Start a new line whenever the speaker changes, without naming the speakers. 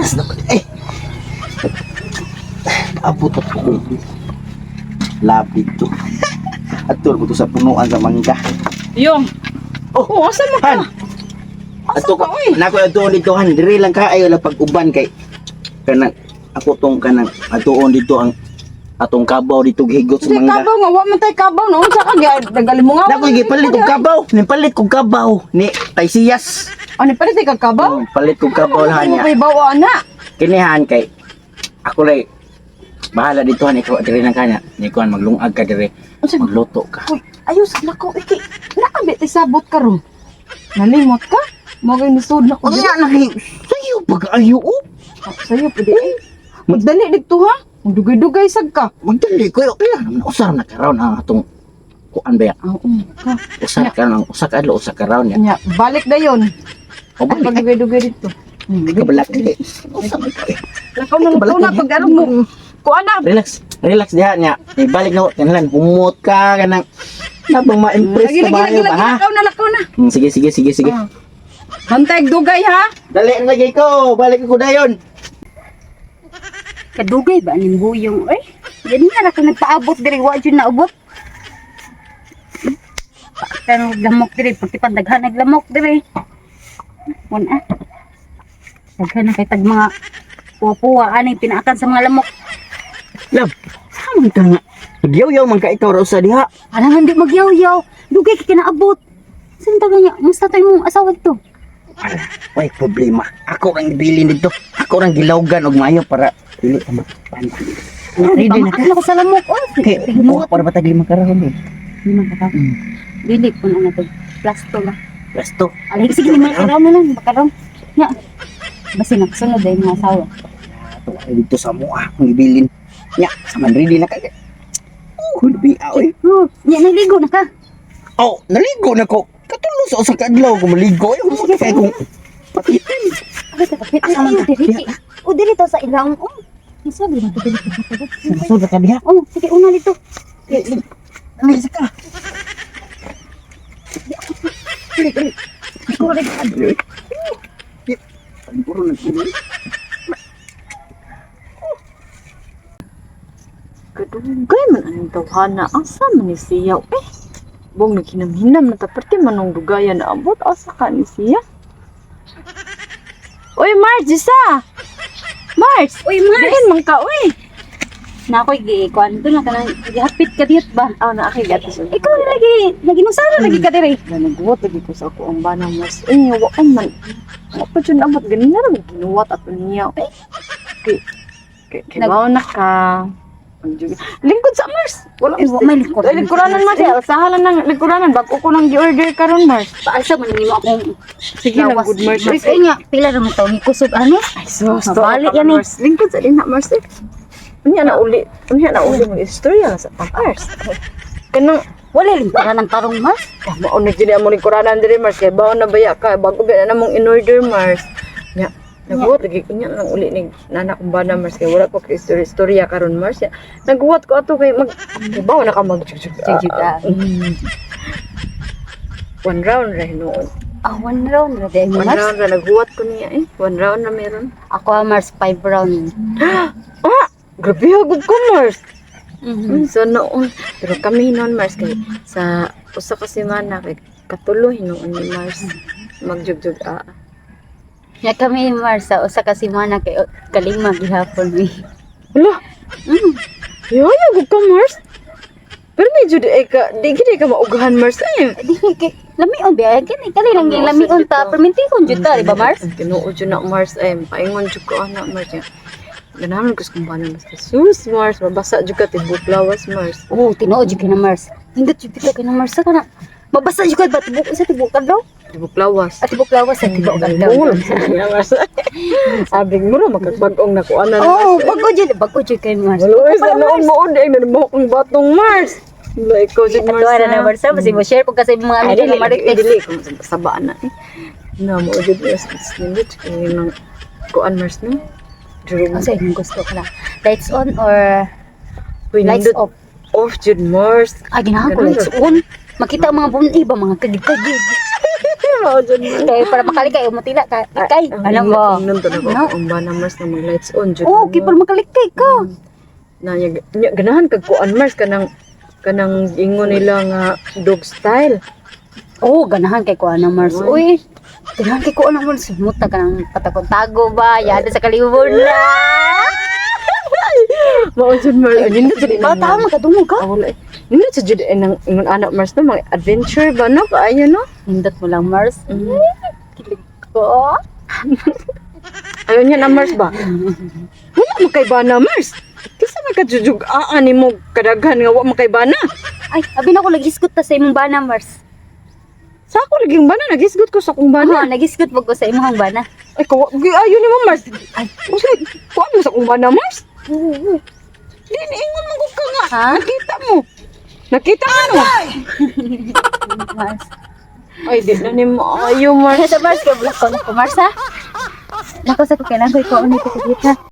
Relax na pala. Abot ako. Lapit to. At turbo to sa punuan sa mangga.
Yung. Oh, asa mo ka?
Ato ka, nako atuon dito han, diri lang ka ayo lang pag-uban kay kanang ako tong kanang atuon dito ang atong kabaw dito gihigot sa
Di
mangga.
kabaw nga, wa man tay kabaw no. Unsa ka nagali mo nga.
Nako gipalit kog kabaw, nipalit kog kabaw ni Taysiyas.
Ano pala tay kabaw?
Palit kog kabaw lahan
Ano
niya.
kay bawa ana?
Kinihan kay ako lay bahala dito han ikaw diri lang kanya. Ni kuan maglungag ka diri. Magluto ka.
Uy, ayos lako iki. Naabit isabot ka ron. Nalimot ka? Mo kay nisud na ko.
Unya na sayo pag-ayo oh.
Sayo pwede ay. Magdali dito ha. Dugay-dugay sad ka.
Magdali ko kaya usar na karon ang atong kuan ba ya?
Oo ka.
Usar ka nang usa ka adlaw usa ka raon ya.
Nya, balik dayon.
O
Ay
balik
pagdugay-dugay dito.
kabalak dili. Usa man ka.
Lakaw na lakaw na pag ano mo. Kuan na.
Relax diha nya. Ibalik na kanlan humot ka kanang nabang ma-impress ka ba ba ha?
Lakaw na.
Sige.
Bantay dugay ha.
Dali na lagi ko. Balik ko dayon.
Kadugay ba ning buyong oy? Dili na ako nagpaabot diri wa jud naabot. Pero lamok diri pagtipad daghan naglamok diri. Wala. Daghan na kay tag mga puwa-puwa ani pinaakan sa mga lamok.
Love. Haman ka nga. Nagyaw-yaw man ka ikaw raw sa diha.
Alang hindi magyaw-yaw. Dugay kay kinaabot. Saan taga niya? Musta to imong asawa to?
Ala, may problema. Ako rang ibilin dito. Ako rang gilawgan og maayo para dili ka mapan.
Ready na ka sa lamok oy.
Okay, buka para batag lima karahon eh.
Lima ka. Dili po na to. Plasto la.
Gasto.
Alay sige lima ka na lang bakaron. Nya. Basi nakasunod ay mga asawa.
Ato ay dito sa mua ang ibilin. Nya, sa man ready na ka. Hulbi aoy.
Nya naligo na ka.
Oh, naligo na ko. Katulo sa usa ka adlaw ko maligo. Ay, humot kay kung pakitin.
Ay, kapit na lang diri. O diri to sa ilang. Oh, sabi na to diri.
Susod ka diha.
Oh, sige una dito.
Ano isa ka?
Ikaw rin.
Puro na sila.
Kadugay man ang tawhana. Asa man ni siya Bong naghinam-hinam na taperte manong dugayan na abot. Asa ka ni siya? Uy, Mars, Jisa! Mars!
Uy, Mars!
Diin man ka, uy!
Na ako'y giikuan to na kanang gihapit ka diyot ba?
Oh, na aking gatos.
Ikaw na lagi nusara lagi ka diri.
Nagbuwat lagi ko sa ako ang banang Mars. Wa ka man. Wa pa dyan abot. Ganun na rin. Ginuwat ako niya. Kaya na ka. Lingkod sa Mars. Wala
May likuran.
lingkuranan Mars. Sahalan ng lingkuranan. Bago ko nang gi-order karon Mars.
Paasa man nimo akong
Sige lang, good Mars.
Mars ay nga pila ra mo taw ni kusog ani?
Ay, sus.
Mabalik yan eh.
Mars. Lingkod sa din na Mars. Unya na uli mo istorya sa Mars. Kanang
Wala lingkuran ng tarong Mars.
mao na gid mo lingkuranan diri Mars kay bawo na baya ka bago ba na mong in-order Mars. Nya. Naguwat lagi ko niya nang uli ni nana kong bana Mars kay wala ko kay istorya karon Mars. Naguwat ko ato kay mag bawo na ka mag one round ra hinuon.
One round ra day
One
Mars.
round ra naguwat ko niya One round na meron.
Ako Mars 5 round.
Grabe hagod ko Mars. So noon, pero kami noon Mars kay sa usa ka semana kay katulo hinuon ni Mars magjugjug
Ya kami Mars sa usa ka semana kay kalima gihapon mi.
Hala. Yo gud ka Mars. Pero medyo di gid ka maugahan Mars ay.
Di kay lamion biya kini kali lang yung lamion ta permintihon jud ta di ba Mars?
Tinuod jud na Mars ay paingon jud ko ana Mars. Ganahan ko sa kumpanya Mars. Sus Mars, mabasa jud ka tibok lawas Mars.
Oh, tinuod jud kay na Mars. Hindot jud ka na Mars ka na. Mabasa jud ka ba tibok sa tibok kadlaw?
Tibok lawas.
At tibok lawas sa tibok kadlaw.
Mars. Abing mo ra makabag-ong nakuanan
Oh, bago jud kay Mars.
Wala sa noon mo uday na mo kung batong Mars. Wala ikaw jud Mars.
Katuwa na Mars, basi mo share pag kasi mga amigo na marites.
Dili ko sabaan na na mo jud Mars nindot kay nang kuan Mars no. Juro
Kasi yung gusto ko lang. Lights on or lights off?
Off jud Mars.
Ah, ginahan ko lights on. Makita ang mga buni ba, mga kagid-kagid.
Mao dyan Mars.
Kaya para makalikay, umutila ka. Ikay. Alam mo.
Ingnon to na ko. Ang bana Mars na mag lights on. Dyan
Oo,
mo.
okay, para makalikay ka.
Na ganahan kag kuan Mars kanang ingon nila nga dog style.
Oo, ganahan kay kuha ng Mars. Uy, ganahan kay kuha ng Mars. Muta ka ng patakon-tago ba? Yada sa kalibor na.
Mao dyan Mars. Ay, nindot sa
Bata, magkadungo ka.
wala. Nindot sa jud nang ingon anak Mars no mga adventure ba no kaayo no.
Hindot mo lang, Mars.
Mm.
Kilig ko.
Ayaw niya na Mars ba? Wala mo kay bana Mars. Kisa may kajujug ani mo kadaghan nga wa mo kay bana.
Ay, abi na ko lagisgot ta sa imong bana, Mars.
Sa ako laging bana nagisgot ko sa akong
Ano,
bana.
nagisgot mo ko sa imong bana.
Ay ayaw ni mo Mars. Ay, kuha mo sa akong bana Mars. Di ingon mo ka nga.
Ha?
Nakita mo. Nakita mo.
Mars.
Ay, di na ni mo. Ayaw Mars.
Sa Mars, kaya black ko na ko, Mars, ha? Nako sa ko, kailangan ko ikaw ulit kita.